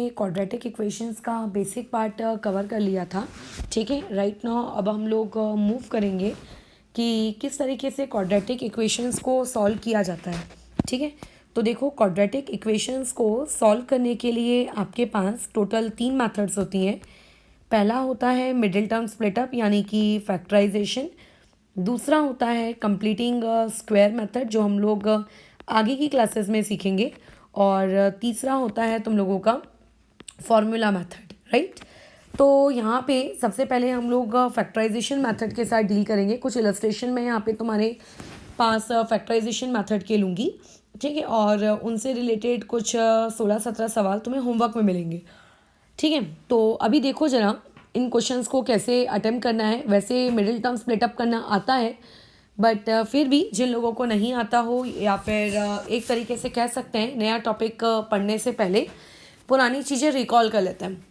Quadratic equations का basic part cover कर लिया था। ठीक है, राइट नाउ अब हम लोग मूव करेंगे कि किस तरीके से क्वाड्रेटिक इक्वेशंस को सॉल्व किया जाता है। ठीक है, तो देखो क्वाड्रेटिक इक्वेशंस को सॉल्व करने के लिए आपके पास टोटल 3 मेथड्स होती हैं। पहला होता है मिडिल टर्म स्प्लिटअप यानी कि फैक्टराइजेशन। दूसरा होता है कंप्लीटिंग स्क्वायर मेथड जो हम लोग आगे की क्लासेस में सीखेंगे। और तीसरा होता है तुम लोगों का फॉर्मूला मेथड, राइट। तो यहाँ पे सबसे पहले हम लोग फैक्टराइजेशन मेथड के साथ डील करेंगे। कुछ इलस्ट्रेशन में यहाँ पे तुम्हारे पास फैक्टराइजेशन मेथड के लूँगी, ठीक है, और उनसे रिलेटेड कुछ 16-17 सवाल तुम्हें होमवर्क में मिलेंगे। ठीक है, तो अभी देखो जरा इन क्वेश्चंस को कैसे अटेम्प्ट करना है। वैसे मिडिल टर्म स्प्लिटअप करना आता है, बट फिर भी जिन लोगों को नहीं आता हो या फिर एक तरीके से कह सकते हैं नया टॉपिक पढ़ने से पहले पुरानी चीज़ें रिकॉल कर लेते हैं,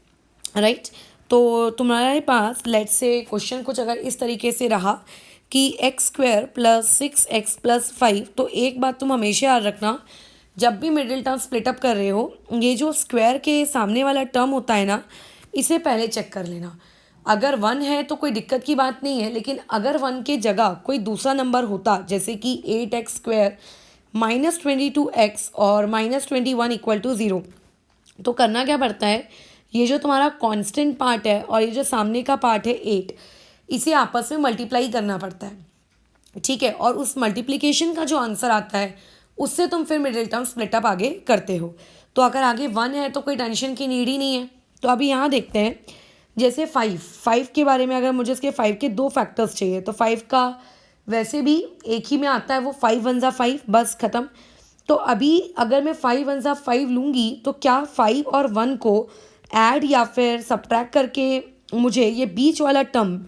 राइट। तो तुम्हारे पास लेट्स से क्वेश्चन कुछ अगर इस तरीके से रहा कि x² + 6x + 5, तो एक बात तुम हमेशा याद रखना, जब भी मिडिल टर्म स्प्लिटअप कर रहे हो ये जो स्क्वायर के सामने वाला टर्म होता है ना, इसे पहले चेक कर लेना। अगर 1 है तो कोई दिक्कत की बात नहीं है, लेकिन अगर 1 के जगह कोई दूसरा नंबर होता जैसे कि 8x² - 22x और -21 = 0, तो करना क्या पड़ता है, ये जो तुम्हारा कांस्टेंट पार्ट है और ये जो सामने का पार्ट है 8, इसे आपस में मल्टीप्लाई करना पड़ता है। ठीक है, और उस मल्टीप्लिकेशन का जो आंसर आता है उससे तुम फिर मिडिल टर्म स्प्लिटअप आगे करते हो। तो अगर आगे 1 है तो कोई टेंशन की नीड ही नहीं है। तो अभी यहाँ देखते हैं, जैसे 5 के बारे में अगर मुझे इसके 5 के 2 फैक्टर्स चाहिए तो 5 का वैसे भी एक ही में आता है, वो 5 × 1 = 5, बस ख़त्म। तो अभी अगर मैं 5 × 1 = 5 लूँगी तो क्या 5 और 1 को ऐड या फिर सब्ट्रैक्ट करके मुझे ये बीच वाला टर्म,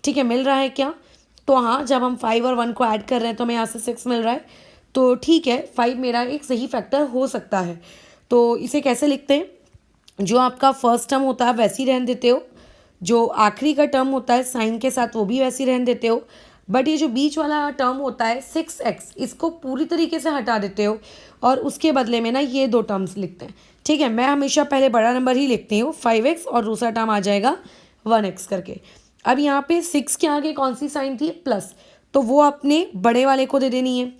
ठीक है, मिल रहा है क्या? तो हाँ, जब हम 5 और 1 को ऐड कर रहे हैं तो हमें यहाँ से 6 मिल रहा है। तो ठीक है, 5 मेरा एक सही फैक्टर हो सकता है। तो इसे कैसे लिखते हैं, जो आपका फर्स्ट टर्म होता है वैसे ही रहने देते हो, जो आखिरी का टर्म होता है साइन के साथ वो भी वैसे ही रहने देते हो, बट ये जो बीच वाला टर्म होता है 6x, इसको पूरी तरीके से हटा देते हो और उसके बदले में ना ये 2 टर्म्स लिखते हैं। ठीक है, मैं हमेशा पहले बड़ा नंबर ही लिखती हूँ 5x और दूसरा टर्म आ जाएगा 1x करके। अब यहाँ पे 6 के आगे कौन सी साइन थी, प्लस, तो वो अपने बड़े वाले को दे देनी है।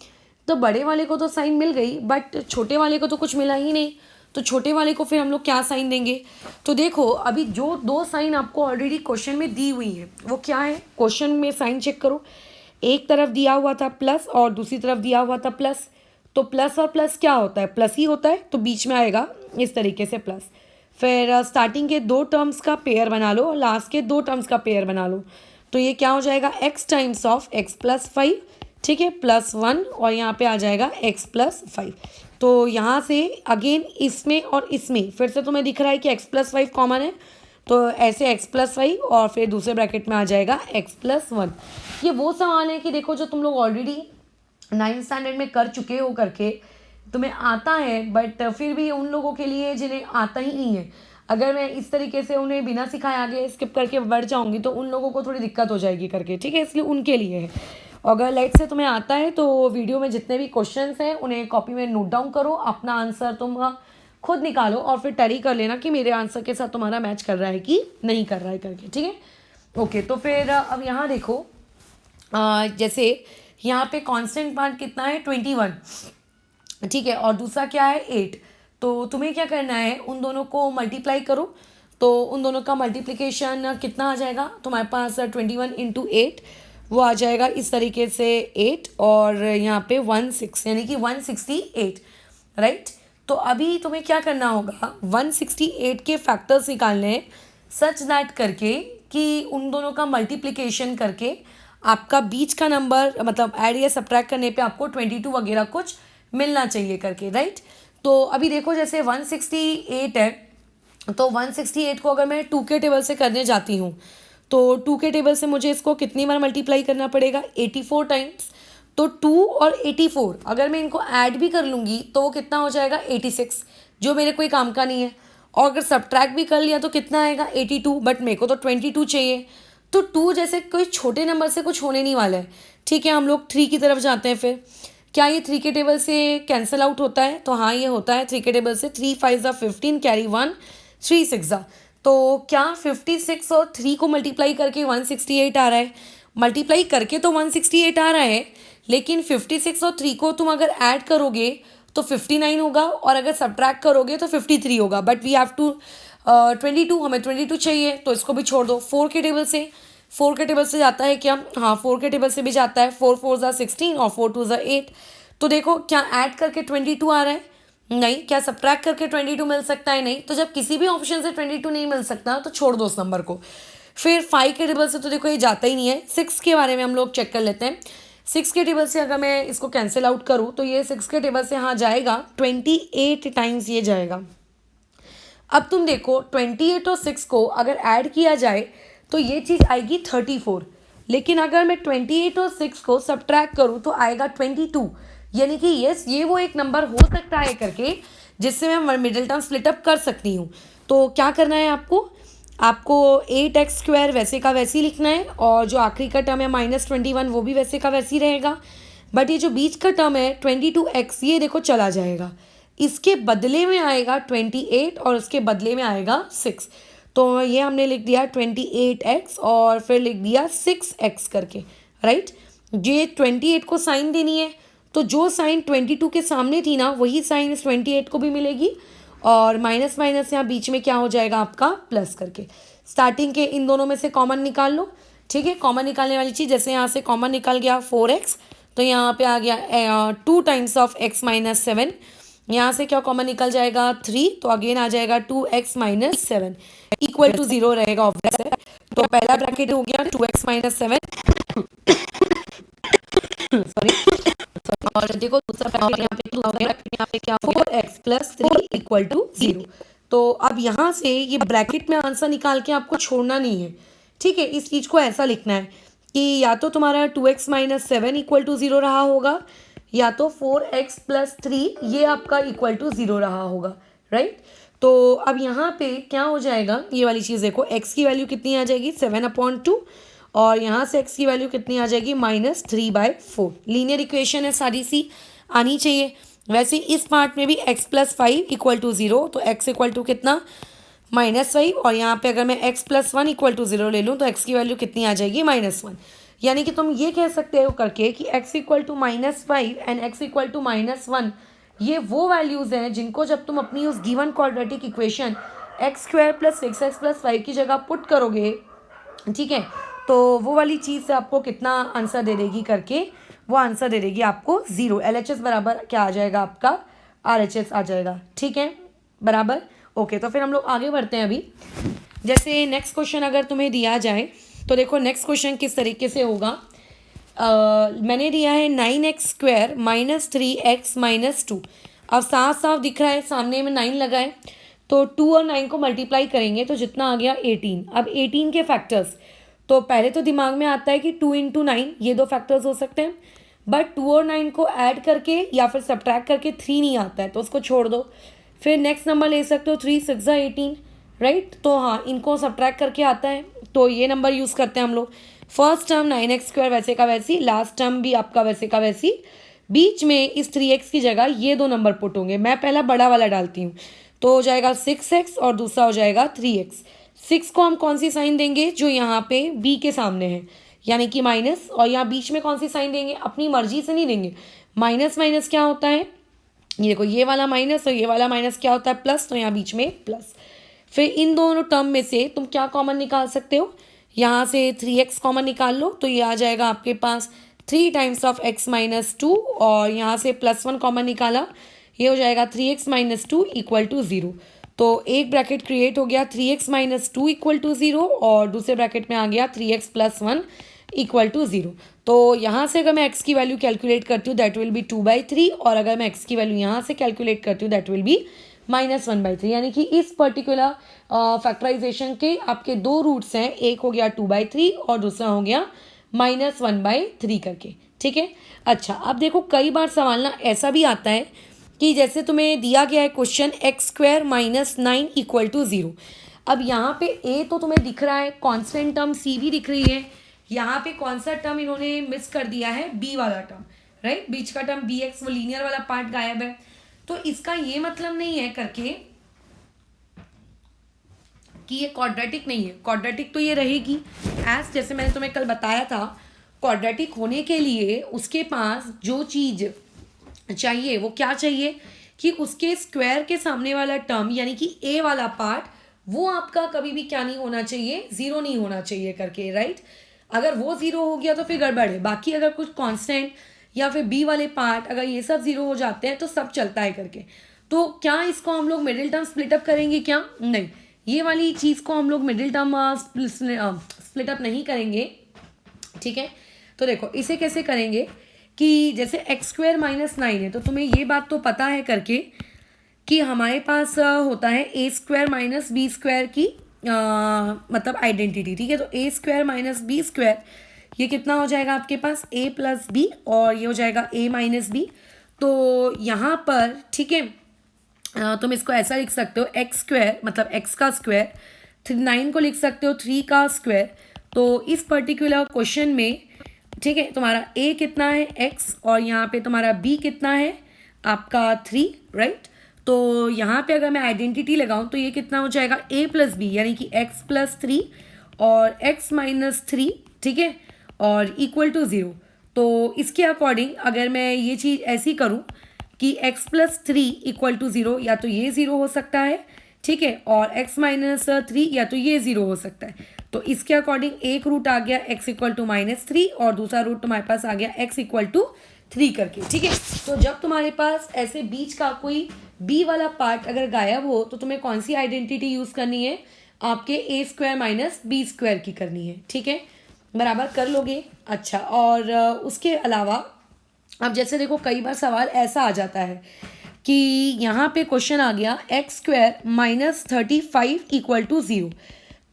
तो बड़े वाले को तो साइन मिल गई, बट छोटे वाले को तो कुछ मिला ही नहीं, तो छोटे वाले को फिर हम लोग क्या साइन देंगे। तो देखो अभी जो 2 साइन आपको ऑलरेडी क्वेश्चन में दी हुई है वो क्या है, क्वेश्चन में साइन चेक करो, एक तरफ दिया हुआ था प्लस और दूसरी तरफ दिया हुआ था प्लस। तो प्लस और प्लस क्या होता है, प्लस ही होता है, तो बीच में आएगा इस तरीके से प्लस। फिर स्टार्टिंग के 2 टर्म्स का पेयर बना लो और लास्ट के 2 टर्म्स का पेयर बना लो। तो ये क्या हो जाएगा, x टाइम्स x + 5, ठीक है, +1, और यहाँ पे आ जाएगा x + 5। तो यहाँ से अगेन इसमें और इसमें फिर से तुम्हें दिख रहा है कि x + 5 कॉमन है, तो ऐसे x + 5 और फिर दूसरे ब्रैकेट में आ जाएगा x + 1। ये वो सवाल है कि देखो जो तुम लोग ऑलरेडी 9th स्टैंडर्ड में कर चुके हो करके तुम्हें आता है, बट फिर भी उन लोगों के लिए जिन्हें आता ही नहीं है, अगर मैं इस तरीके से उन्हें बिना सिखाए आगे स्किप करके बढ़ जाऊँगी तो उन लोगों को थोड़ी दिक्कत हो जाएगी करके। ठीक है, इसलिए उनके लिए है। अगर लेट से तुम्हें आता है तो वीडियो में जितने भी क्वेश्चंस हैं उन्हें कॉपी में नोट डाउन करो, अपना आंसर तुम खुद निकालो और फिर टैली कर लेना कि मेरे आंसर के साथ तुम्हारा मैच कर रहा है कि नहीं कर रहा है करके। ठीक है, ओके। तो फिर अब यहाँ देखो, जैसे यहाँ पे कांस्टेंट पार्ट कितना है, 21, ठीक है, और दूसरा क्या है 8। तो तुम्हें क्या करना है, उन दोनों को मल्टीप्लाई करो। तो उन दोनों का मल्टीप्लिकेशन कितना आ जाएगा तुम्हारे पास, 21 × 8, वो आ जाएगा इस तरीके से 8 और यहाँ पे 16 यानी कि 168, राइट। तो अभी तुम्हें क्या करना होगा, 168 के फैक्टर्स निकालने हैं सच दैट करके कि उन दोनों का मल्टीप्लिकेशन करके आपका बीच का नंबर, मतलब ऐड या सब्ट्रैक्ट करने पे आपको 22 वगैरह कुछ मिलना चाहिए करके, राइट। तो अभी देखो जैसे 168 है, तो 168 को अगर मैं 2 के टेबल से करने जाती हूँ तो 2 के टेबल से मुझे इसको कितनी बार मल्टीप्लाई करना पड़ेगा, 84 टाइम्स। तो 2 और 84 अगर मैं इनको ऐड भी कर लूँगी तो वो कितना हो जाएगा, 86, जो मेरे कोई काम का नहीं है। और अगर सब्ट्रैक्ट भी कर लिया तो कितना आएगा, 82, बट मेरे को तो 22 चाहिए। तो 2 जैसे कोई छोटे नंबर से कुछ होने नहीं वाला है। ठीक है, हम लोग 3 की तरफ जाते हैं। फिर क्या ये 3 के टेबल से कैंसिल आउट होता है, तो हाँ ये होता है 3 के टेबल से। 3 × 5 = 15, कैरी 1, थ्री सिक्स तो क्या 56 और 3 को मल्टीप्लाई करके 168 आ रहा है? मल्टीप्लाई करके तो 168 आ रहा है, लेकिन 56 और 3 को तुम अगर ऐड करोगे तो 59 होगा, और अगर सब्ट्रैक्ट करोगे तो 53 होगा। बट वी हैव टू 22, हमें 22 चाहिए, तो इसको भी छोड़ दो। 4 के टेबल से, 4 के टेबल से जाता है क्या? हाँ, 4 के टेबल से भी जाता है। 4 4 ज़ा 16 और 4 2 ज़ा 8। तो देखो, क्या ऐड करके 22 आ रहा है? नहीं। क्या सब्ट्रैक्ट करके 22 मिल सकता है? नहीं। तो जब किसी भी ऑप्शन से 22 नहीं मिल सकता तो छोड़ दो उस नंबर को। फिर 5 के टेबल से तो देखो ये जाता ही नहीं है। 6 के बारे में हम लोग चेक कर लेते हैं। 6 के टेबल से अगर मैं इसको कैंसिल आउट करूँ तो ये 6 के टेबल से हाँ जाएगा, 28 टाइम्स ये जाएगा। अब तुम देखो 28 और 6 को अगर ऐड किया जाए तो ये चीज़ आएगी 34, लेकिन अगर मैं 28 और 6 को सब्ट्रैक्ट करूँ तो आएगा 22। यानी कि यस, ये वो एक नंबर हो सकता है करके जिससे मैं मिडिल टर्म स्प्लिट अप कर सकती हूँ। तो क्या करना है आपको? आपको 8x² वैसे का वैसे ही लिखना है, और जो आखिरी का टर्म है -21 वो भी वैसे का वैसे ही रहेगा। बट ये जो बीच का टर्म है 22x, ये देखो चला जाएगा। इसके बदले में आएगा 28 और उसके बदले में आएगा 6। तो ये हमने लिख दिया 28x और फिर लिख दिया 6x करके, राइट। ये 28 को साइन देनी है, तो जो साइन 22 के सामने थी ना वही साइन इस 28 को भी मिलेगी, और माइनस माइनस यहाँ बीच में क्या हो जाएगा आपका प्लस करके। स्टार्टिंग के इन दोनों में से कॉमन निकाल लो, ठीक है। कॉमन निकालने वाली चीज़, जैसे यहाँ से कॉमन निकल गया 4x, तो यहाँ पे आ गया 2 टाइम्स ऑफ x - 7। यहाँ से क्या कॉमन निकल जाएगा 3, तो अगेन आ जाएगा 2x - 7 इक्वल टू 0 रहेगा ऑब्वियस है। तो पहला ब्रैकेट हो गया 2x - 7 सॉरी, और देखो दूसरा ब्रैकेट यहाँ पे क्या हो गया 4x + 3 इक्वल टू 0। तो अब यहाँ से ये ब्रैकेट में आंसर निकाल के आपको छोड़ना नहीं है, ठीक है। इस चीज़ को ऐसा लिखना है कि या तो तुम्हारा 2x - 7 इक्वल टू 0 रहा होगा, या तो 4x + 3 ये आपका इक्वल टू 0 रहा होगा, राइट। तो अब यहाँ पे क्या हो जाएगा, ये वाली चीज़ देखो, x की वैल्यू कितनी आ जाएगी 7/2, और यहाँ से x की वैल्यू कितनी आ जाएगी -3/4। लीनियर इक्वेशन है, सारी सी आनी चाहिए। वैसे इस पार्ट में भी x + 5 इक्वल टू 0, तो x इक्वल टू कितना -5, और यहाँ पे अगर मैं x + 1 इक्वल टू 0 ले लूँ तो x की वैल्यू कितनी आ जाएगी -1। यानी कि तुम ये कह सकते हो करके कि x equal to -5 and x equal to -1 ये वो वैल्यूज़ हैं जिनको जब तुम अपनी उस given quadratic equation x² + 6x + 5 की जगह पुट करोगे, ठीक है, तो वो वाली चीज़ से आपको कितना आंसर दे देगी करके, वो आंसर दे देगी आपको 0। LHS बराबर क्या आ जाएगा आपका RHS आ जाएगा, ठीक है, बराबर। ओके, तो फिर हम लोग आगे बढ़ते हैं अभी। जैसे नेक्स्ट क्वेश्चन अगर तुम्हें दिया जाए तो देखो नेक्स्ट क्वेश्चन किस तरीके से होगा। मैंने दिया है 9x² - 3x - 2। अब साफ साफ दिख रहा है सामने में 9 लगा है, तो 2 और 9 को मल्टीप्लाई करेंगे तो जितना आ गया 18। अब 18 के फैक्टर्स, तो पहले तो दिमाग में आता है कि 2 × 9 ये दो फैक्टर्स हो सकते हैं, बट 2 और 9 को ऐड करके या फिर सब्ट्रैक्ट करके 3 नहीं आता है, तो उसको छोड़ दो। फिर नेक्स्ट नंबर ले सकते हो 3 6 18, राइट। तो हाँ, इनको सब्ट्रैक्ट करके आता है, तो ये नंबर यूज़ करते हैं हम लोग। फर्स्ट टर्म 9x² वैसे का वैसी, लास्ट टर्म भी आपका वैसे का वैसी, बीच में इस 3x की जगह ये दो नंबर पुट होंगे। मैं पहला बड़ा वाला डालती हूँ, तो हो जाएगा 6x और दूसरा हो जाएगा 3x। 6 को हम कौन सी साइन देंगे, जो यहाँ पे b के सामने है, यानी कि माइनस, और यहाँ बीच में कौन सी साइन देंगे, अपनी मर्जी से नहीं देंगे। माइनस माइनस क्या होता है, ये देखो, ये वाला माइनस और ये वाला माइनस क्या होता है प्लस, तो यहाँ बीच में प्लस। फिर इन दोनों टर्म में से तुम क्या कॉमन निकाल सकते हो, यहाँ से 3x कॉमन निकाल लो, तो ये आ जाएगा आपके पास 3 टाइम्स ऑफ x - 2, और यहाँ से +1 कॉमन निकाला, ये हो जाएगा 3x - 2 इक्वल टू 0। तो एक ब्रैकेट क्रिएट हो गया 3x - 2 इक्वल टू 0, और दूसरे ब्रैकेट में आ गया 3x + 1 इक्वल टू 0। तो यहाँ से अगर मैं x की वैल्यू कैलकुलेट करती हूँ दैट विल बी 2/3, और अगर मैं x की वैल्यू यहाँ से कैलकुलेट करती हूँ दैट विल बी -1/3। यानी कि इस पर्टिकुलर फैक्टराइजेशन के आपके दो रूट्स हैं, एक हो गया 2/3 और दूसरा हो गया -1/3 करके, ठीक है। अच्छा, अब देखो कई बार सवाल ना ऐसा भी आता है कि जैसे तुम्हें दिया गया है क्वेश्चन x² - 9 इक्वल टू 0। अब यहाँ पे a तो तुम्हें दिख रहा है, कांस्टेंट टर्म c भी दिख रही है, यहाँ पे कौन सा टर्म इन्होंने मिस कर दिया है, b वाला टर्म, राइट। बीच का टर्म bx, वो लीनियर वाला पार्ट गायब है। तो इसका ये मतलब नहीं है करके कि ये क्वाड्रेटिक नहीं है। क्वाड्रेटिक तो ये रहेगी एज, जैसे मैंने तुम्हें कल बताया था, क्वाड्रेटिक होने के लिए उसके पास जो चीज़ चाहिए वो क्या चाहिए कि उसके स्क्वायर के सामने वाला टर्म यानी कि ए वाला पार्ट वो आपका कभी भी क्या नहीं होना चाहिए, ज़ीरो नहीं होना चाहिए करके, राइट। अगर वो ज़ीरो हो गया तो फिर गड़बड़ है। बाकी अगर कुछ कांस्टेंट या फिर बी वाले पार्ट अगर ये सब ज़ीरो हो जाते हैं तो सब चलता है करके। तो क्या इसको हम लोग मिडिल टर्म स्प्लिट अप करेंगे क्या? नहीं, ये वाली चीज़ को हम लोग मिडिल टर्म स्प्लिट अप नहीं करेंगे, ठीक है। तो देखो इसे कैसे करेंगे कि जैसे एक्स स्क्वायर माइनस 9 है, तो तुम्हें ये बात तो पता है करके कि हमारे पास होता है ए स्क्वायर माइनस बी स्क्वायर की मतलब आइडेंटिटी, ठीक है। तो ए स्क्वायर माइनस बी स्क्वायर ये कितना हो जाएगा आपके पास, ए प्लस बी, और ये हो जाएगा ए माइनस बी। तो यहाँ पर ठीक है तुम इसको ऐसा लिख सकते हो, एक्स स्क्वायर मतलब एक्स का स्क्वायर, 9 को लिख सकते हो 3 का स्क्वायर। तो इस पर्टिकुलर क्वेश्चन में ठीक है तुम्हारा ए कितना है एक्स, और यहाँ पे तुम्हारा बी कितना है आपका 3, राइट। तो यहाँ पे अगर मैं आइडेंटिटी लगाऊं तो ये कितना हो जाएगा, ए प्लस बी यानी कि एक्स प्लस 3 और एक्स माइनस 3, ठीक है, और इक्वल टू 0। तो इसके अकॉर्डिंग अगर मैं ये चीज़ ऐसी करूँ कि x प्लस 3 इक्वल टू 0, या तो ये 0 हो सकता है, ठीक है, और x माइनस 3 या तो ये 0 हो सकता है। तो इसके अकॉर्डिंग एक रूट आ गया x इक्वल टू -3 और दूसरा रूट तुम्हारे पास आ गया x इक्वल टू 3 करके, ठीक है। तो जब तुम्हारे पास ऐसे बीच का कोई b वाला पार्ट अगर गायब हो तो तुम्हें कौन सी आइडेंटिटी यूज़ करनी है, आपके ए स्क्वायर माइनस बी स्क्वायर की करनी है, ठीक है, बराबर कर लोगे। अच्छा, और उसके अलावा अब जैसे देखो कई बार सवाल ऐसा आ जाता है कि यहाँ पे क्वेश्चन आ गया x square minus 35 equal to 0।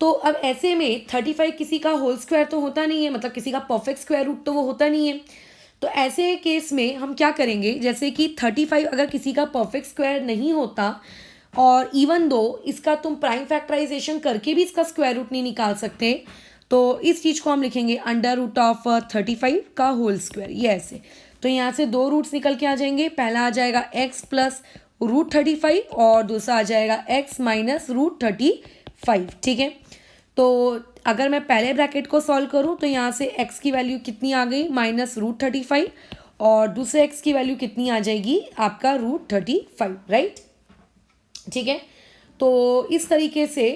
तो अब ऐसे में 35 किसी का होल स्क्वायर तो होता नहीं है, मतलब किसी का परफेक्ट स्क्वायर रूट तो वो होता नहीं है। तो ऐसे केस में हम क्या करेंगे, जैसे कि 35 अगर किसी का परफेक्ट स्क्वायर नहीं होता और इवन दो इसका तुम प्राइम फैक्टराइजेशन करके भी इसका स्क्वायर रूट नहीं निकाल सकते, तो इस चीज़ को हम लिखेंगे अंडर रूट ऑफ 35 का होल स्क्वायर, ये ऐसे। तो यहाँ से दो रूट्स निकल के आ जाएंगे, पहला आ जाएगा x प्लस रूट 35 और दूसरा आ जाएगा x माइनस रूट 35, ठीक है। तो अगर मैं पहले ब्रैकेट को सॉल्व करूँ तो यहाँ से x की वैल्यू कितनी आ गई, माइनस रूट 35, और दूसरे x की वैल्यू कितनी आ जाएगी, आपका रूट 35, राइट, ठीक है। तो इस तरीके से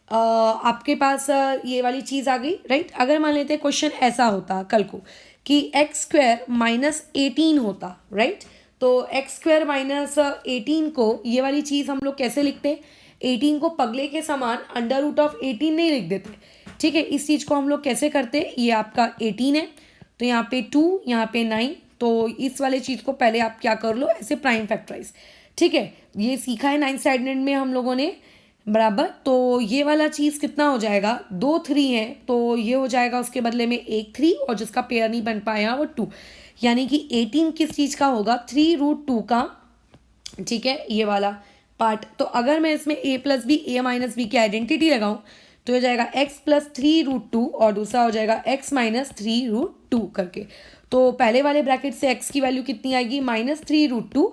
आपके पास ये वाली चीज़ आ गई, राइट। अगर मान लेते क्वेश्चन ऐसा होता कल को कि एक्स स्क्वायर माइनस 18 होता, राइट। तो एक्स स्क्वायर माइनस 18 को ये वाली चीज़ हम लोग कैसे लिखते हैं, 18 को पगले के समान अंडर रूट ऑफ 18 नहीं लिख देते, ठीक है। इस चीज़ को हम लोग कैसे करते हैं, ये आपका 18 है तो यहाँ पे 2, यहाँ पे 9, तो इस वाले चीज़ को पहले आप क्या कर लो, ऐसे प्राइम फैक्टराइज, ठीक है। ये सीखा है 9th स्टैंडर्ड में हम लोगों ने, बराबर। तो ये वाला चीज़ कितना हो जाएगा, 2 3 है तो ये हो जाएगा उसके बदले में एक 3, और जिसका पेयर नहीं बन पाया वो 2, यानी कि 18 किस चीज़ का होगा, 3√2 का, ठीक है, ये वाला पार्ट। तो अगर मैं इसमें a plus b a minus b की आइडेंटिटी लगाऊं तो हो जाएगा x प्लस 3√2 और दूसरा हो जाएगा x माइनस 3√2 करके। तो पहले वाले ब्रैकेट से x की वैल्यू कितनी आएगी, -3√2,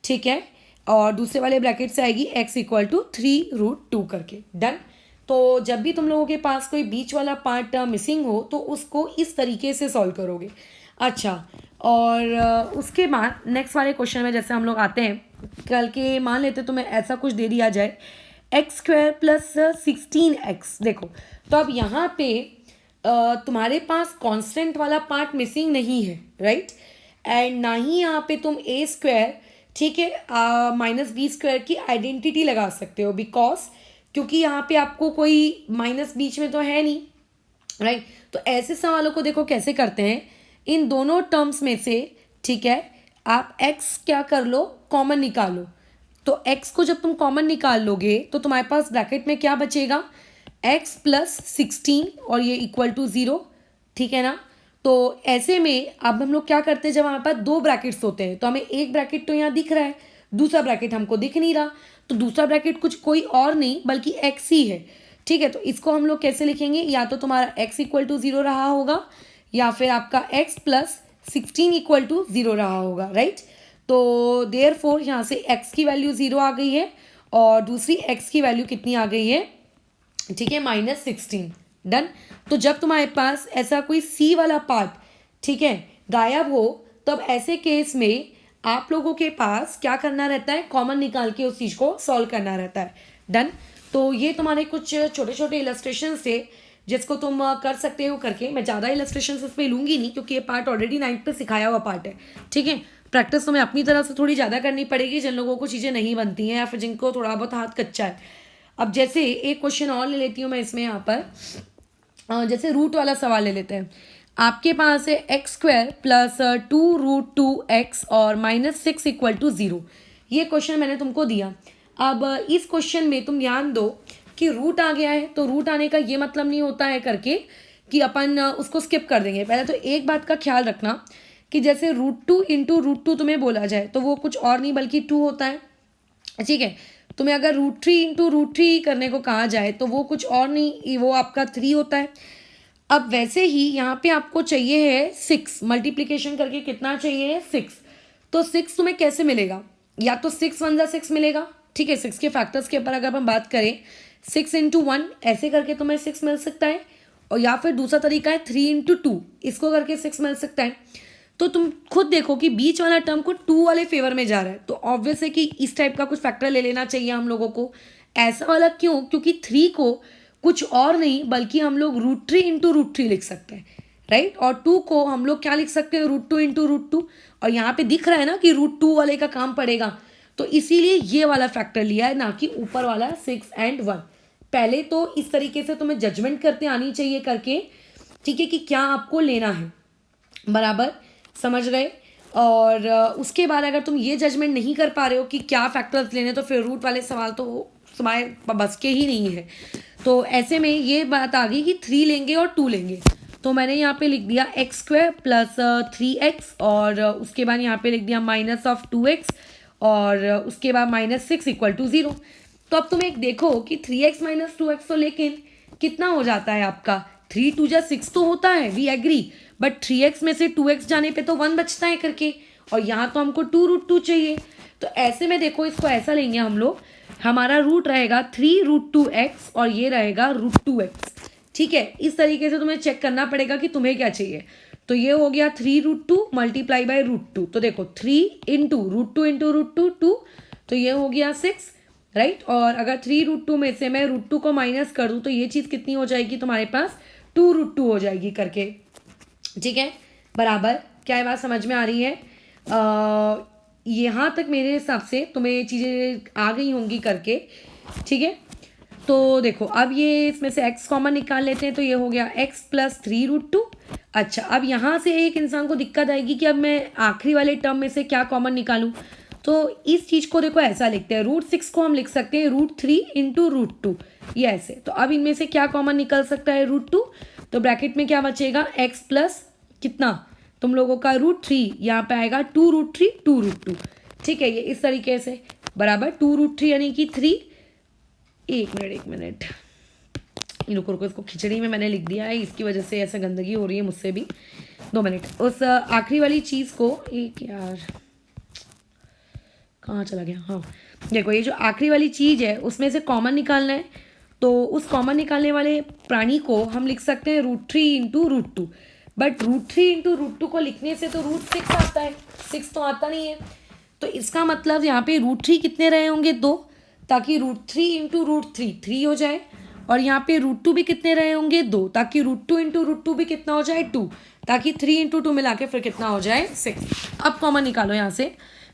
ठीक है, और दूसरे वाले ब्रैकेट से आएगी x इक्वल टू 3√2 करके, डन। तो जब भी तुम लोगों के पास कोई बीच वाला पार्ट मिसिंग हो तो उसको इस तरीके से सॉल्व करोगे। अच्छा, और उसके बाद नेक्स्ट वाले क्वेश्चन में जैसे हम लोग आते हैं, कल के मान लेते तुम्हें ऐसा कुछ दे दिया जाए एक्स स्क्वायर प्लस 16x, देखो तो अब यहाँ पे तुम्हारे पास कांस्टेंट वाला पार्ट मिसिंग नहीं है, राइट, एंड ना ही यहाँ पे तुम ए स्क्वायर, ठीक है, माइनस बी स्क्वायर की आइडेंटिटी लगा सकते हो, बिकॉज क्योंकि यहाँ पे आपको कोई माइनस बीच में तो है नहीं, राइट। तो ऐसे सवालों को देखो कैसे करते हैं, इन दोनों टर्म्स में से, ठीक है, आप x क्या कर लो, कॉमन निकालो। तो x को जब तुम कॉमन निकाल लोगे तो तुम्हारे पास ब्रैकेट में क्या बचेगा, x प्लस 16 और ये इक्वल टू 0, ठीक है ना। तो ऐसे में अब हम लोग क्या करते हैं, जब हमारे पास दो ब्रैकेट्स होते हैं तो हमें एक ब्रैकेट तो यहाँ दिख रहा है, दूसरा ब्रैकेट हमको दिख नहीं रहा, तो दूसरा ब्रैकेट कुछ कोई और नहीं बल्कि x ही है, ठीक है। तो इसको हम लोग कैसे लिखेंगे, या तो तुम्हारा x इक्वल टू 0 रहा होगा या फिर आपका x प्लस 16 इक्वल टू 0 रहा होगा, राइट। तो देयरफॉर यहाँ से x की वैल्यू 0 आ गई है और दूसरी x की वैल्यू कितनी आ गई है, ठीक है, -16 डन। तो जब तुम्हारे पास ऐसा कोई सी वाला पार्ट, ठीक है, गायब हो, तब ऐसे केस में आप लोगों के पास क्या करना रहता है, कॉमन निकाल के उस चीज़ को सॉल्व करना रहता है। डन। तो ये तुम्हारे कुछ छोटे छोटे इलस्ट्रेशन थे जिसको तुम कर सकते हो करके। मैं ज़्यादा इलस्ट्रेशन इस पर लूँगी नहीं क्योंकि ये पार्ट ऑलरेडी 9th पे सिखाया हुआ पार्ट है। ठीक है, प्रैक्टिस तुम्हें अपनी तरफ से थोड़ी ज़्यादा करनी पड़ेगी जिन लोगों को चीज़ें नहीं बनती हैं या फिर जिनको थोड़ा बहुत हाथ कच्चा है। अब जैसे एक क्वेश्चन और ले लेती हूँ मैं इसमें यहाँ पर, जैसे रूट वाला सवाल ले लेते हैं। आपके पास है x² प्लस 2√2x और -6 = 0। ये क्वेश्चन मैंने तुमको दिया। अब इस क्वेश्चन में तुम ध्यान दो कि रूट आ गया है, तो रूट आने का ये मतलब नहीं होता है करके कि अपन उसको स्किप कर देंगे। पहले तो एक बात का ख्याल रखना कि जैसे √2 × √2 तुम्हें बोला जाए तो वो कुछ और नहीं बल्कि 2 होता है। ठीक है, तुम्हें अगर √3 × √3 करने को कहा जाए तो वो कुछ और नहीं, वो आपका 3 होता है। अब वैसे ही यहाँ पे आपको चाहिए है 6, मल्टीप्लिकेशन करके कितना चाहिए है 6। तो 6 तुम्हें कैसे मिलेगा, या तो 6 × 6 मिलेगा। ठीक है, 6 के फैक्टर्स के ऊपर अगर हम बात करें 6 × 1 ऐसे करके तुम्हें 6 मिल सकता है, और या फिर दूसरा तरीका है 3 × 2, इसको करके 6 मिल सकता है। तो तुम खुद देखो कि बीच वाला टर्म को 2 वाले फेवर में जा रहा है, तो ऑब्वियस है कि इस टाइप का कुछ फैक्टर ले लेना चाहिए हम लोगों को। ऐसा वाला क्यों, क्योंकि 3 को कुछ और नहीं बल्कि हम लोग √3 × √3 लिख सकते हैं, राइट। और 2 को हम लोग क्या लिख सकते हैं, √2 × √2। और यहाँ पे दिख रहा है ना कि √2 वाले का काम पड़ेगा, तो इसीलिए ये वाला फैक्टर लिया है, ना कि ऊपर वाला 6 और 1। पहले तो इस तरीके से तुम्हें जजमेंट करते आनी चाहिए करके, ठीक है, कि क्या आपको लेना है, बराबर समझ गए। और उसके बाद अगर तुम ये जजमेंट नहीं कर पा रहे हो कि क्या फैक्टर्स लेने, तो फिर रूट वाले सवाल तो तुम्हारे बस के ही नहीं है। तो ऐसे में ये बात आ गई कि 3 लेंगे और 2 लेंगे। तो मैंने यहाँ पे लिख दिया x² प्लस 3x, और उसके बाद यहाँ पे लिख दिया -2x, और उसके बाद -6 = 0। तो अब तुम एक देखो कि 3x - 2x, तो लेकिन कितना हो जाता है आपका, 3 × 2 = 6 तो होता है, वी एग्री, बट 3x में से 2x जाने पे तो 1 बचता है करके, और यहाँ तो हमको 2√2 चाहिए। तो ऐसे में देखो, इसको ऐसा लेंगे हम लोग, हमारा रूट रहेगा 3√2x और ये रहेगा √2x। ठीक है, इस तरीके से तुम्हें चेक करना पड़ेगा कि तुम्हें क्या चाहिए। तो ये हो गया 3√2 × √2। तो देखो 3 × √2 × √2 2, तो ये हो गया 6, राइट। और अगर 3√2 में से मैं √2 को माइनस कर दूँ तो ये चीज़ कितनी हो जाएगी तुम्हारे पास, 2√2 हो जाएगी करके। ठीक है, बराबर। क्या ये बात समझ में आ रही है? यहाँ तक मेरे हिसाब से तुम्हें चीज़ें आ गई होंगी करके। ठीक है, तो देखो अब ये इसमें से x कॉमन निकाल लेते हैं, तो ये हो गया x प्लस 3√2। अच्छा, अब यहाँ से एक इंसान को दिक्कत आएगी कि अब मैं आखिरी वाले टर्म में से क्या कॉमन निकालूं। तो इस चीज़ को देखो ऐसा लिखते हैं, √6 को हम लिख सकते हैं √3 × √2, ये ऐसे। तो अब इनमें से क्या कॉमन निकल सकता है, √2। तो ब्रैकेट में क्या बचेगा, x प्लस कितना तुम लोगों का √3, यहाँ पे आएगा 2√3 2√2। ठीक है, ये इस तरीके से बराबर 2√3 यानी कि 3। एक मिनट रुको, इसको खिचड़ी में मैंने लिख दिया है, इसकी वजह से ऐसा गंदगी हो रही है मुझसे भी। 2 मिनट। उस आखिरी वाली चीज़ को, एक यार कहाँ चला गया, हाँ देखो, ये जो आखिरी वाली चीज़ है उसमें से कॉमन निकालना है। तो उस कॉमन निकालने वाले प्राणी को हम लिख सकते हैं √3 × √2। बट √3 × √2 को लिखने से तो √6 आता है, 6 तो आता नहीं है। तो इसका मतलब यहाँ पे √3 कितने रहे होंगे, 2, ताकि √3 × √3 3 हो जाए। और यहाँ पे √2 भी कितने रहे होंगे, 2, ताकि √2 × √2 भी कितना हो जाए, 2, ताकि 3 × 2 मिला के फिर कितना हो जाए, 6। अब कॉमन निकालो यहाँ से।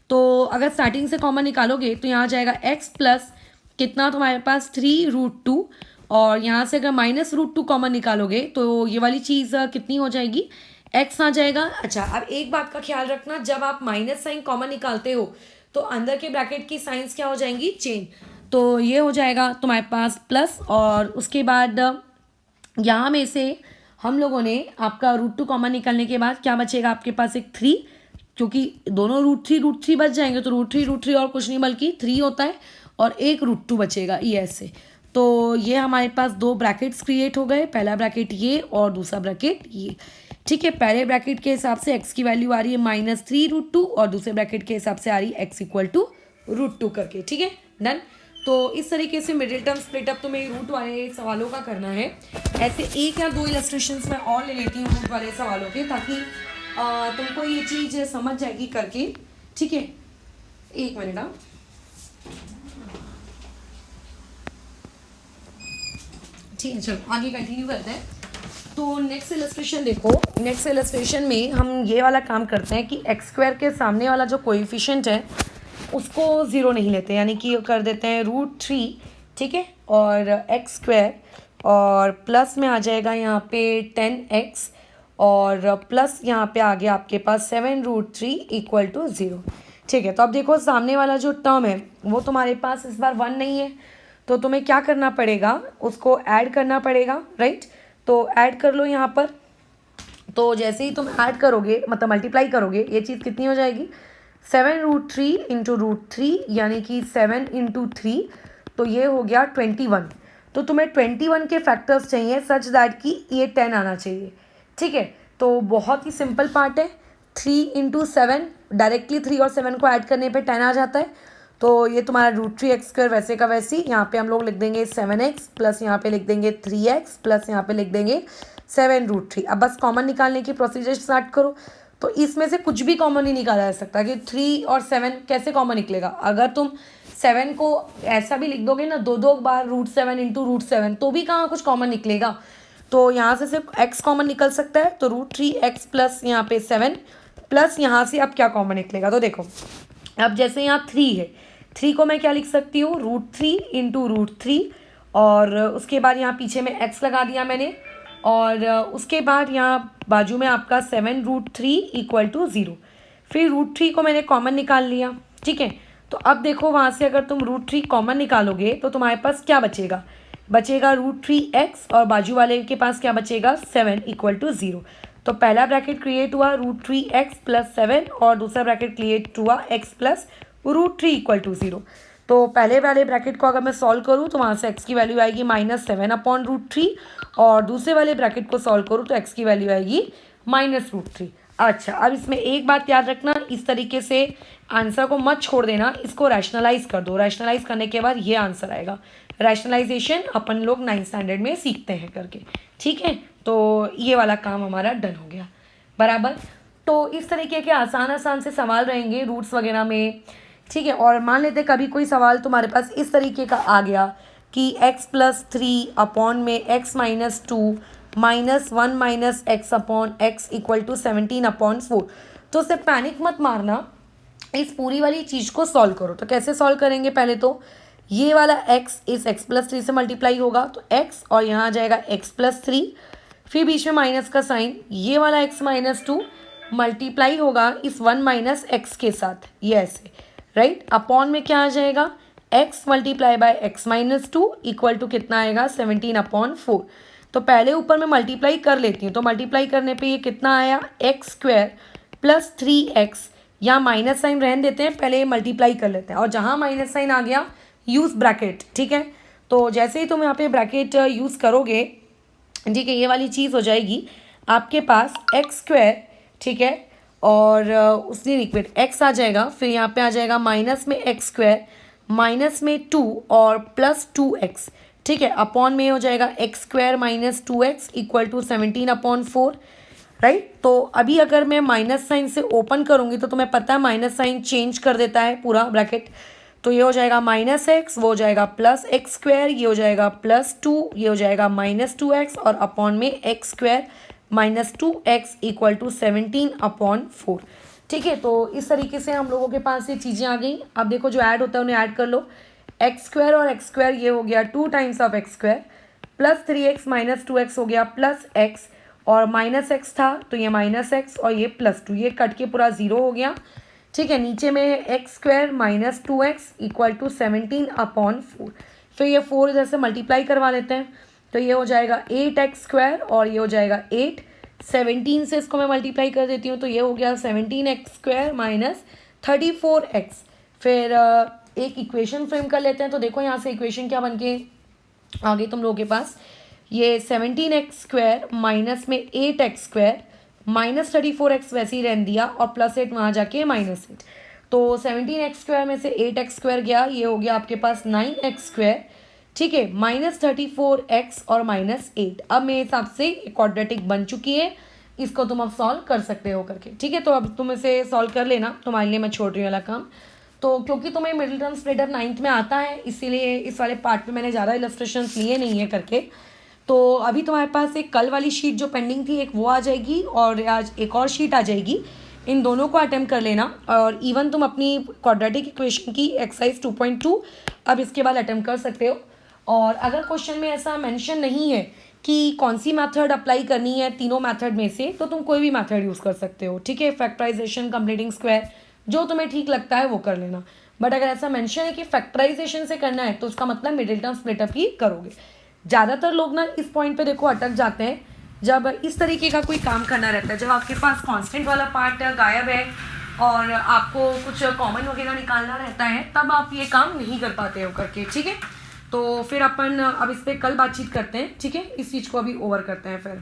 तो अगर स्टार्टिंग से कॉमन निकालोगे तो यहाँ जाएगा x प्लस कितना तुम्हारे पास 3√2, और यहाँ से अगर -√2 कॉमन निकालोगे तो ये वाली चीज़ कितनी हो जाएगी, x आ जाएगा। अच्छा, अब एक बात का ख्याल रखना, जब आप माइनस साइन कॉमन निकालते हो तो अंदर के ब्रैकेट की साइंस क्या हो जाएंगी, चेंज। तो ये हो जाएगा तुम्हारे पास प्लस, और उसके बाद यहाँ में से हम लोगों ने आपका √2 कॉमन निकालने के बाद क्या बचेगा आपके पास, एक 3, क्योंकि दोनों √3 बच जाएंगे, तो √3 और कुछ नहीं बल्कि 3 होता है, और एक √2 बचेगा ये ऐसे। तो ये हमारे पास 2 ब्रैकेट्स क्रिएट हो गए, पहला ब्रैकेट ये और दूसरा ब्रैकेट ये। ठीक है, पहले ब्रैकेट के हिसाब से x की वैल्यू आ रही है -3√2, और दूसरे ब्रैकेट के हिसाब से आ रही है x = √2 करके। ठीक है, डन। तो इस तरीके से मिडिल टर्म स्प्लिट अप तुम्हें रूट वाले सवालों का करना है। ऐसे एक या दो इलस्ट्रेशंस मैं और ले लेती हूँ रूट वाले सवालों के, ताकि तुमको ये चीज़ समझ जाएगी करके। ठीक है, एक मिनट। ठीक है, चलो आगे कंटिन्यू करते हैं। तो नेक्स्ट इलस्ट्रेशन देखो। नेक्स्ट इलस्ट्रेशन में हम ये वाला काम करते हैं कि एक्स स्क्वायर के सामने वाला जो कोएफिशिएंट है उसको ज़ीरो नहीं लेते, यानी कि कर देते हैं √3। ठीक है, और एक्स स्क्वायर और प्लस में आ जाएगा यहाँ पे 10x और प्लस यहाँ पे आ गया आपके पास 7√3 = 0। ठीक है, तो अब देखो सामने वाला जो टर्म है वो तुम्हारे पास इस बार 1 नहीं है, तो तुम्हें क्या करना पड़ेगा, उसको ऐड करना पड़ेगा। राइट, तो ऐड कर लो यहाँ पर। तो जैसे ही तुम ऐड करोगे, मतलब मल्टीप्लाई करोगे, ये चीज़ कितनी हो जाएगी, 7√3 × √3, यानी कि 7 × 3, तो ये हो गया 21। तो तुम्हें 21 के फैक्टर्स चाहिए सच दैट कि ये 10 आना चाहिए। ठीक है, तो बहुत ही सिंपल पार्ट है। 3 × 7, डायरेक्टली 3 और 7 को ऐड करने पे 10 आ जाता है। तो ये तुम्हारा √3x² वैसे का वैसी, यहाँ पे हम लोग लिख देंगे 7x प्लस यहाँ पे लिख देंगे 3x प्लस यहाँ पे लिख देंगे 7√3। अब बस कॉमन निकालने की प्रोसीजर स्टार्ट करो। तो इसमें से कुछ भी कॉमन नहीं निकाला जा सकता कि 3 और 7 कैसे कॉमन निकलेगा। अगर तुम 7 को ऐसा भी लिख दोगे ना, दो बार √7 × √7, तो भी कहाँ कुछ कॉमन निकलेगा। तो यहाँ से सिर्फ x कॉमन निकल सकता है, तो √3x प्लस यहाँ पे 7 प्लस यहाँ से अब क्या कॉमन निकलेगा। तो देखो, अब जैसे यहाँ 3 है, 3 को मैं क्या लिख सकती हूँ, √3 × √3, और उसके बाद यहाँ पीछे में x लगा दिया मैंने, और उसके बाद यहाँ बाजू में आपका 7√3 = 0। फिर √3 को मैंने कॉमन निकाल लिया। ठीक है, तो अब देखो वहाँ से अगर तुम √3 कॉमन निकालोगे तो तुम्हारे पास क्या बचेगा, बचेगा √3x, और बाजू वाले के पास क्या बचेगा, 7 = 0। तो पहला ब्रैकेट क्रिएट हुआ √3x + 7, और दूसरा ब्रैकेट क्रिएट हुआ x + √3 = 0। तो पहले वाले ब्रैकेट को अगर मैं सॉल्व करूँ तो वहाँ से x की वैल्यू आएगी -7/√3, और दूसरे वाले ब्रैकेट को सॉल्व करूँ तो x की वैल्यू आएगी -√3। अच्छा, अब इसमें एक बात याद रखना, इस तरीके से आंसर को मत छोड़ देना, इसको रैशनलाइज कर दो। रैशनलाइज करने के बाद ये आंसर आएगा। रैशनलाइजेशन अपन लोग 9th स्टैंडर्ड में सीखते हैं करके। ठीक है, तो ये वाला काम हमारा डन हो गया बराबर। तो इस तरीके के आसान आसान से सवाल रहेंगे रूट्स वगैरह में। ठीक है, और मान लेते कभी कोई सवाल तुम्हारे पास इस तरीके का आ गया कि x + 3 अपॉन में x - 2 -1 - x अपॉन x = 17/4, तो उससे पैनिक मत मारना, इस पूरी वाली चीज़ को सॉल्व करो। तो कैसे सॉल्व करेंगे, पहले तो ये वाला x इस x + 3 से मल्टीप्लाई होगा, तो x, और यहाँ आ जाएगा x + 3, फिर बीच में माइनस का साइन, ये वाला x - 2 मल्टीप्लाई होगा इस 1 - x के साथ, ये ऐसे। राइट, अपॉन में क्या आ जाएगा, x × x - 2 = कितना आएगा, 17/4। तो पहले ऊपर मैं मल्टीप्लाई कर लेती हूँ, तो मल्टीप्लाई करने पे ये कितना आया, x² + 3x, यहाँ माइनस साइन रहने देते हैं, पहले मल्टीप्लाई कर लेते हैं, और जहाँ माइनस साइन आ गया यूज़ ब्रैकेट। ठीक है, तो जैसे ही तुम यहाँ पे ब्रैकेट यूज़ करोगे, ठीक है, ये वाली चीज़ हो जाएगी आपके पास x²। ठीक है, और उसने लिक्विड x आ जाएगा, फिर यहाँ पे आ जाएगा माइनस में x² माइनस में 2 और प्लस 2x। ठीक है, अपॉन में हो जाएगा x² - 2x = 17/4। राइट, तो अभी अगर मैं माइनस साइन से ओपन करूँगी तो तुम्हें पता है माइनस साइन चेंज कर देता है पूरा ब्रैकेट। तो ये हो जाएगा -x, वो हो जाएगा +x², ये हो जाएगा +2, ये हो जाएगा -2x, और अपॉन में x² - 2x = 17/4। ठीक है, तो इस तरीके से हम लोगों के पास ये चीज़ें आ गई। अब देखो जो ऐड होता है उन्हें ऐड कर लो, x² और x², ये हो गया 2 times of x² plus 3x - 2x हो गया +x, और -x था तो ये -x, और ये +2, ये कट के पूरा 0 हो गया। ठीक है, नीचे में x² - 2x = 17/4, फिर ये 4 इधर से मल्टीप्लाई करवा लेते हैं, तो ये हो जाएगा 8x² और ये हो जाएगा 8। 17 से इसको मैं मल्टीप्लाई कर देती हूँ, तो ये हो गया 17x² - 34x। फिर एक इक्वेशन फ्रेम कर लेते हैं, तो देखो यहाँ से इक्वेशन क्या बन के आगे तुम लोगों के पास, ये 17x² माइनस में 8x² -34x वैसे ही रहने दिया, और +8 वहाँ जाके -8। तो 17x² में से 8x² गया, ये हो गया आपके पास 9x², ठीक है, -34x और -8। अब मेरे हिसाब से क्वाड्रेटिक बन चुकी है, इसको तुम अब सॉल्व कर सकते हो करके, ठीक है। तो अब तुम इसे सॉल्व कर लेना, तुम्हारे लिए मैं छोड़ रही हूँ वाला काम। तो क्योंकि तुम्हें मिडिल टर्म स्प्लिटर 9th में आता है, इसीलिए इस वाले पार्ट में मैंने ज़्यादा इलस्ट्रेशंस लिए नहीं है करके। तो अभी तुम्हारे पास एक कल वाली शीट जो पेंडिंग थी, एक वो आ जाएगी और आज एक और शीट आ जाएगी। इन दोनों को अटेम्प्ट कर लेना, और इवन तुम अपनी क्वाड्रेटिक इक्वेशन की एक्सरसाइज 2.2 अब इसके बाद अटेम्प्ट कर सकते हो। और अगर क्वेश्चन में ऐसा मेंशन नहीं है कि कौन सी मेथड अप्लाई करनी है तीनों मेथड में से, तो तुम कोई भी मेथड यूज़ कर सकते हो, ठीक है। फैक्टराइजेशन, कंप्लीटिंग स्क्वायर, जो तुम्हें ठीक लगता है वो कर लेना। बट अगर ऐसा मेंशन है कि फैक्टराइजेशन से करना है, तो उसका मतलब मिडिल टर्म स्प्लिटअप ही करोगे। ज़्यादातर लोग ना इस पॉइंट पे देखो अटक जाते हैं, जब इस तरीके का कोई काम करना रहता है, जब आपके पास कांस्टेंट वाला पार्ट गायब है और आपको कुछ कॉमन वगैरह निकालना रहता है, तब आप ये काम नहीं कर पाते हो करके, ठीक है। तो फिर अपन अब इस पर कल बातचीत करते हैं, ठीक है। इस चीज़ को अभी ओवर करते हैं फिर।